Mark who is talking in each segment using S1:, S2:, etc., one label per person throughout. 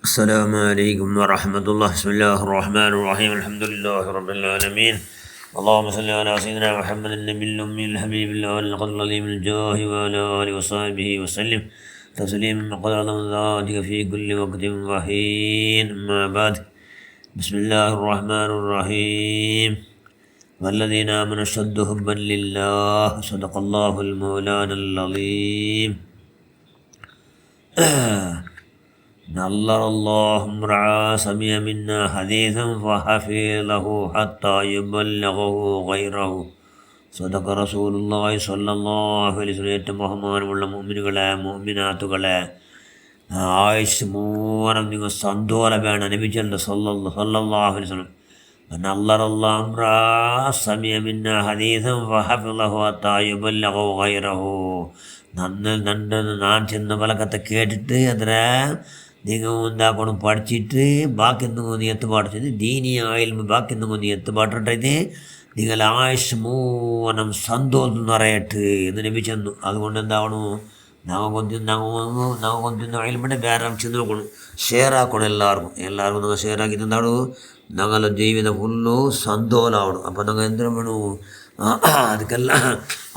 S1: السلام عليكم ورحمة الله. بسم الله الرحمن الرحيم. الحمد لله رب العالمين. اللهم صل على سيدنا محمد النبي الأمي الحبيب الأول القدر العظيم الجاه وعلى آله وصحبه وسلم تسليما مقدار ذاتك في كل وقت وحين. أما بعد، بسم الله الرحمن الرحيم. والذين آمنوا أشد حبا لله. صدق الله المولانا العظيم. نظر الله امرأ سمع منا حديثا فحفظه حتى يبلغه غيره. صدق رسول الله صلى الله عليه وسلم. ഏറ്റവും ബഹുമാനമുള്ള മുഅ്മിനുകളെ മുഅ്മിനാത്തുകളെ, ആയുസ് മൂവനം നിങ്ങൾ സന്തോഷമാണ് അനുഭവിച്ചിട്ടുണ്ട്. സല്ലല്ലാഹു അലൈഹി വസല്ലം നല്ലറല്ലാഹു ഇമ്രാ സമിഅ മിന്നാ ഹദീസൻ ഫഹഫിളഹു ഹത്താ യുബല്ലഗു ഗൈറഹു. ഞാൻ ചെന്ന പലക്കത്തെ കേട്ടിട്ട് അതിനെ നിങ്ങൾ എന്താക്കണം പഠിച്ചിട്ട് ബാക്കി എന്തെങ്കിലും നീ എത്തുപാടിച്ചത് ദീനിയായാലും ബാക്കി എന്തെങ്കിലും നീ എത്തുപാട്ടിട്ടത് നിങ്ങൾ ആയുഷ് മൂവനം സന്തോഷം നിറയട്ട് എന്ന് ലഭിച്ചെന്നു. അതുകൊണ്ട് എന്താവണു, ನಾವು ಕೊಂತಿನ ಆಯಿಲ್ಮಂಡೆ ಬೇರೆ ಚೆಂದ ನೋക്കണം, ഷെയർ ആക്കണം. എല്ലാവർക്കും നിങ്ങൾ ഷെയർ ആക്കിയിട്ട് എന്താണു ഞങ്ങളുടെ ജീവിത ഫുള്ളു സന്തോഷം ആവണം. അപ്പം ഞങ്ങൾ എന്തിനു വേണു,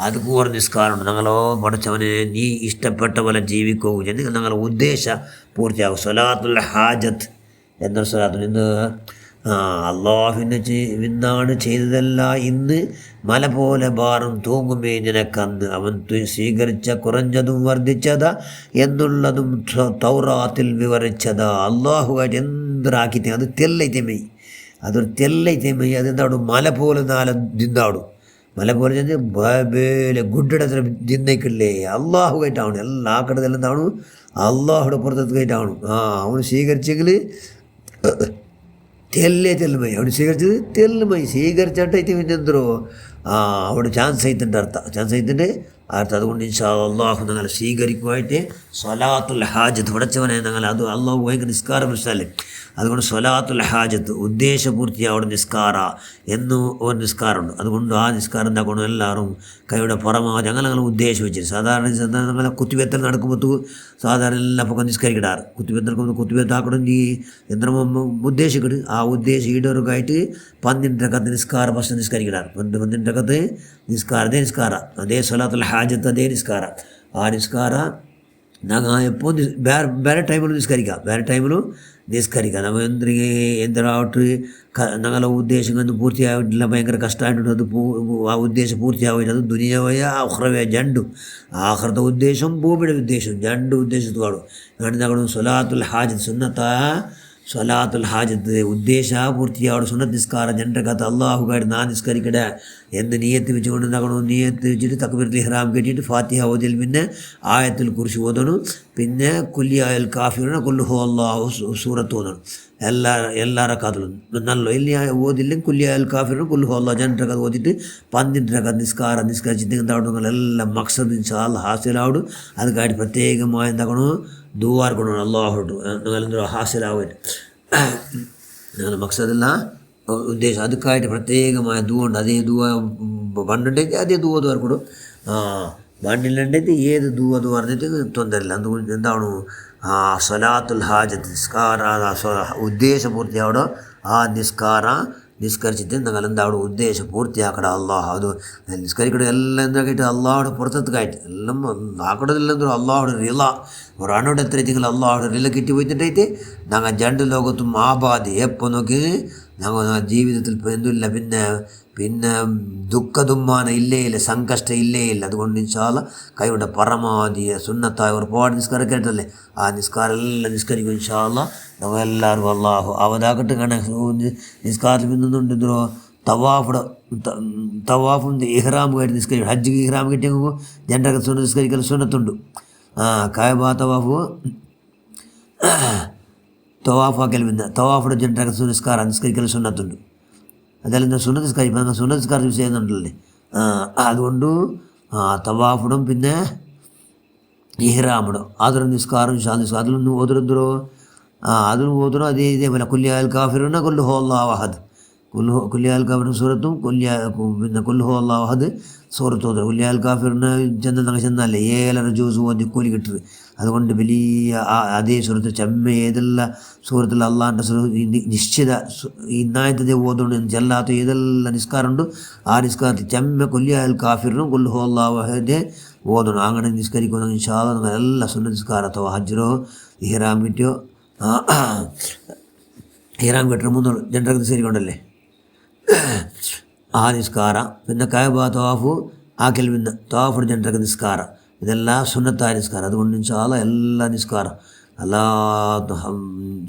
S1: ಅದಕ್ಕೂ ഒരു നിസ്കാരമുണ്ട്. ഞങ്ങളോ പഠിച്ചവനെ നീ ഇഷ്ടപ്പെട്ട പോലെ ജീവിക്കൂ എന്ന് ഞങ്ങളുടെ ഉദ്ദേശം പൂർത്തിയാകും. സ്വലാത്തുൽ ഹാജത്ത് എന്നൊരു സ്വലാത്തുൽ ഇന്ന് അള്ളാഹുവിനെ ഇന്നാണ് ചെയ്തതല്ല ഇന്ന് മല പോലെ ഭാരം തൂങ്ങുമേ നിനക്കന്ന് അവൻ സ്വീകരിച്ച കുറഞ്ഞതും വർദ്ധിച്ചതാ എന്നുള്ളതും തൗറാത്തിൽ വിവരിച്ചതാ. അള്ളാഹുവായിട്ട് എന്തൊരാക്കി അത് തെല്ലൈtemei, അതൊരു തെല്ലൈtemei. അതെന്താടും മല പോലെ ദിന്താടും. മല പോലെ ചെന്ന് ബേലെ ഗുഡിടത്തിന് ജിന്നയ്ക്കില്ലേ അള്ളാഹുവായിട്ടാവണം. എല്ലാ കടതെല്ലാം എന്താവണു അള്ളാഹുടെ പുറത്തേക്കായിട്ടാവണം. അവന് സ്വീകരിച്ചെങ്കിൽ തെല്ലമൈ, അവന് സ്വീകരിച്ചത് തെല്ലുമൈ സ്വീകരിച്ചിട്ട് പിന്നെന്തോ അവിടെ ചാൻസ് ആയിത്തിൻ്റെ അർത്ഥം അതുകൊണ്ട് ഇൻഷാ അള്ളാഹു ഞങ്ങൾ സ്വീകരിക്കുമായിട്ട് സ്വലാത്തുൽ ഹാജത്ത് പഠിച്ചവനെ ഞങ്ങൾ അത് അള്ളാഹു ഭയങ്കര നിസ്കാരം മനസ്സിലല്ലേ. അതുകൊണ്ട് സ്വലാത്തുൽ ഹാജത്ത് ഉദ്ദേശപൂർത്തി അവിടെ നിസ്കാര എന്ന് ഒരു നിസ്കാരമുണ്ട്. അതുകൊണ്ട് ആ നിസ്കാരം എന്താക്കണം, എല്ലാവരും കൈയുടെ പുറമാവധി ഞങ്ങൾ ഉദ്ദേശം വെച്ചിട്ട് സാധാരണ ഞങ്ങളെ കുത്തിവെത്തൽ നടക്കുമ്പോൾ സാധാരണ എല്ലാം പൊക്കം നിസ്കരിക്കിടാറ്. കുത്തിവെത്തൽ നടക്കുമ്പോൾ കുത്തിവെത്താക്കണമെങ്കിൽ എന്തെങ്കിലും ഉദ്ദേശിക്കിട്ട് ആ ഉദ്ദേശം ഈടൊരുക്കായിട്ട് 12 റകഅത്ത് നിസ്കാരം ഫസ്റ്റ് നിസ്കരിക്കിടാറ്. 12 റകഅത്ത് നിസ്കാര അതേ സ്വലാത്തുൽ ഹാജത്ത് അതേ നിസ്കാര. ആ നിസ്കാര ഞങ്ങൾ എപ്പോൾ വേറെ ടൈമിലും നിസ്കരിക്കാം. നമ്മൾ എന്തിനാവട്ട് ഞങ്ങളെ ഉദ്ദേശം പൂർത്തിയായിട്ടില്ല, ഭയങ്കര കഷ്ടമായിട്ടുണ്ട്. അത് ആ ഉദ്ദേശം പൂർത്തിയാവില്ല. അത് ദുനിയാവായ ആഖിറവേ രണ്ടും, ആഖിറത്തെ ഉദ്ദേശം ഭൂമിയുടെ ഉദ്ദേശം രണ്ട് ഉദ്ദേശത്ത് കാണും. അങ്ങനെ ഞങ്ങൾ സ്വലാത്തുൽ ഹാജത്ത് സ്വലാത്തുൽ ഹാജത്ത് ഉദ്ദേശ പൂർത്തിയാവണം. സുന്നത്ത് നിസ്കാരം 2 റകഅത്ത് അള്ളാഹുകായിട്ട് ഞാൻ നിസ്കരിക്കട്ടെ എന്ന് നീയത്ത് വെച്ചുകൊണ്ട് എന്താക്കണം, നീയത്ത് വെച്ചിട്ട് തക്ബീറത്തുൽ ഇഹ്റാം കെട്ടിയിട്ട് ഫാത്തിഹ ഓതിൽ പിന്നെ ആയത്തുൽ കുർസി ഓതണം. പിന്നെ കുല്ലിയാൽ കാഫിറൂന ഖുൽ ഹുവല്ലാഹു സൂറത്ത് ഓതണം. എല്ലാ റകഅത്തിലും നല്ല ഇല്ല ഓതില്ലെങ്കിൽ കുല്ലിയാൽ കാഫിറൂന ഖുൽ ഹുവല്ലാഹു 2 റകഅത്ത് ഓതിയിട്ട് 12 റകഅത്ത് നിസ്കരിച്ചിട്ട് എന്താവണം, നിങ്ങളെല്ലാം മഖ്സദ് ഇൻഷാ അല്ലാഹ് ഹാസിലാവണം. അതുകായിട്ട് പ്രത്യേകമായി എന്താക്കണം ദുആ കൊടുക്കണം അള്ളാഹുട്ട് നിങ്ങളെന്തോ ഹാസിലാവായിട്ട് നിങ്ങളുടെ മഖ്സദല്ല ഉദ്ദേശം. അതുക്കായിട്ട് പ്രത്യേകമായ ദുആ ഉണ്ട്. അതേ ദുആ പണ്ടുണ്ടെങ്കിൽ അതേ ദുആ കൊടുക്കും. പണ്ടിലുണ്ടെങ്കിൽ ഏത് ദുആ പറഞ്ഞിട്ട് തൊന്തരില്ല. അതുകൊണ്ട് എന്താണ് സ്വലാത്തുൽ ഹാജത്ത് നിസ്കാര ഉദ്ദേശം പൂർത്തിയാവടോ. ആ നിസ്കരിച്ചിട്ട് നിങ്ങൾ എന്താവണം ഉദ്ദേശം പൂർത്തിയാക്കട അള്ളാഹ്. അത് നിസ്കരിക്കട്ടെ എല്ലാം എന്താക്കിയിട്ട് അള്ളാഹുടെ പുറത്തേക്കായിട്ട് എല്ലാം ആക്കടതില്ലെന്തോ അള്ളാഹുടെ റിള ഒരാണോട് എത്രയെങ്കിൽ അള്ളാഹുടെ റിള കിട്ടി പോയിട്ടുണ്ടായിട്ട് ഞങ്ങൾ 2 ലോകത്തും ആബാദി എപ്പോൾ നോക്കി ഞങ്ങൾ ജീവിതത്തിൽ എന്തില്ല. പിന്നെ ദുഃഖദുമ്മാനം ഇല്ല, സങ്കഷ്ടം ഇല്ല. അതുകൊണ്ട് ഇൻഷാ അല്ലാഹ് കൈയുടെ പരമാവധി സുന്നത്തായ ഒരുപാട് നിസ്കാരം കേട്ടല്ലേ, ആ നിസ്കാരം എല്ലാം നിസ്കരിക്കും ഇൻഷാ അല്ലാഹ്. നമ്മൾ എല്ലാവർക്കും അള്ളാഹു അവതാകട്ട് കാണാൻ നിസ്കാരത്തിൽ നിന്നുണ്ടെന്തോ തവാഫും ഇഹ്റാമുമായിട്ട് നിസ്കരിക്കും. ഹജ്ജിക്ക് ഇഹ്റാം കിട്ടിയെങ്കിൽ 2 റകഅത്ത് സുന്നത്ത് നിസ്കരിക്കൽ സുന്നത്തുണ്ട്. കായബ തവാഫാക്കൽ പിന്നെ തവാഫുടെ 2 റകഅത്ത് നിസ്കരിക്കൽ സുന്നത്തുണ്ട്. അതെല്ലാം സുന്നത്ത് നിസ്കാരം സുന്നത്ത് നിസ്കാരം യൂസ് ചെയ്യുന്നുണ്ടല്ലേ. അതുകൊണ്ട് തവാഫിടും പിന്നെ ഇഹ്റാമിടും അതൊരു നിസ്കാരം അതിലൊന്നും ഓതിരുന്തോ അതിന് ഓതണം. ഇതേപോലെ കുല്ലിയാൽ കാഫിറൂന ഖുൽ ഹുവല്ലാഹു അഹദ് കുല്ലിയാൽ കാഫിറും സൂറത്തും പിന്നെ ഖുൽ ഹുവല്ലാഹു അഹദ് സൂറത്ത് ഓതണം. കുല്ലിയാൽ കാഫിറിന് ചെന്നാൽ 7 ജൂസ് ഓതി കൂലി കിട്ടുന്നത്. അതുകൊണ്ട് വലിയ അതേ സൂറത്ത് ചെമ്മ ഏതെല്ലാം സൂറത്തിൽ അള്ളാഹിൻ്റെ നിശ്ചിത ഇന്നായത്തതേ ഓതുകൊണ്ട് ചെല്ലാത്ത ഏതെല്ലാം നിസ്കാരമുണ്ട് ആ നിസ്കാരത്തിൽ ചെമ്മ കൊല്ലിയാൽ കാഫിറിനും കൊല്ലുഹോ അള്ളാഹുദേ ഓതണം. അങ്ങനെ നിസ്കരിക്കുന്ന ഇൻഷാ അല്ലാഹ് നിങ്ങൾ എല്ലാ സുന്ന നിസ്കാരത്തോ ഹജ്ജറോ ഇഹ്റാം കിട്ടിയോ ഇഹ്റാം കെട്ടിട്ട് 3 ജനറൽ നിസ്കരിക്കൊണ്ടല്ലേ ആ നിസ്കാര പിന്നെ കഅബ തവാഫ് ആക്കൽ പിന്നെ തവാഫ് ജനറൽ നിസ്കാര ഇതെല്ലാം സുന്നത്തായ നിസ്കാരം. അതുകൊണ്ട് ഇൻഷാ അല്ലാഹ് എല്ലാ നിസ്കാരം അല്ലാ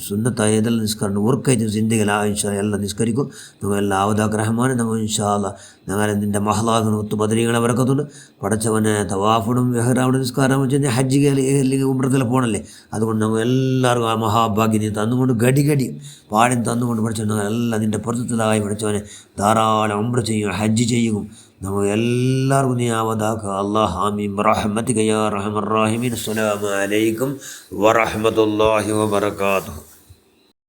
S1: സുന്നത്തായ ഏതെല്ലാം നിസ്കാരം ഉറക്കായിട്ട് ചിന്തയിൽ ഇൻഷാ അല്ലാഹ് എല്ലാം നിസ്കരിക്കും. നിങ്ങൾ എല്ലാ അവതാക്ക് റഹ്മാനെ നമ്മൾ ഇൻഷാ അല്ലാഹ് ഞങ്ങൾ നിൻ്റെ മഹ്ലാദിന് ഒത്തു ബദരീകളെ വരക്കത്തുണ്ട്. പടച്ചവനെ തവാഫിനും ഇഹ്റാമിനും നിസ്കാരം വെച്ചാൽ ഹജ്ജിಗೆ അല്ലെങ്കിൽ ഉംറത്തിൽ പോകണല്ലേ. അതുകൊണ്ട് നമ്മൾ എല്ലാവർക്കും ആ മഹാഭാഗ്യം തന്നുകൊണ്ട് ഗടി പാടിന് തന്നുകൊണ്ട് പഠിച്ചു ഞങ്ങൾ എല്ലാം നിൻ്റെ പൊരുത്തത്തിലായി പഠിച്ചവനെ ധാരാളം ഉംറ ചെയ്യും ഹജ്ജ് ചെയ്യും. നമ്മൾ എല്ലാവർക്കും നീ ആവതാക്കുക. അല്ലാഹ് ആമീൻ ബിറഹ്മതിക യാ അർഹമർ റഹീമീൻ. അസ്സലാമു അലൈക്കും വറഹ്മത്തുള്ളാഹി വബറകാതുഹു.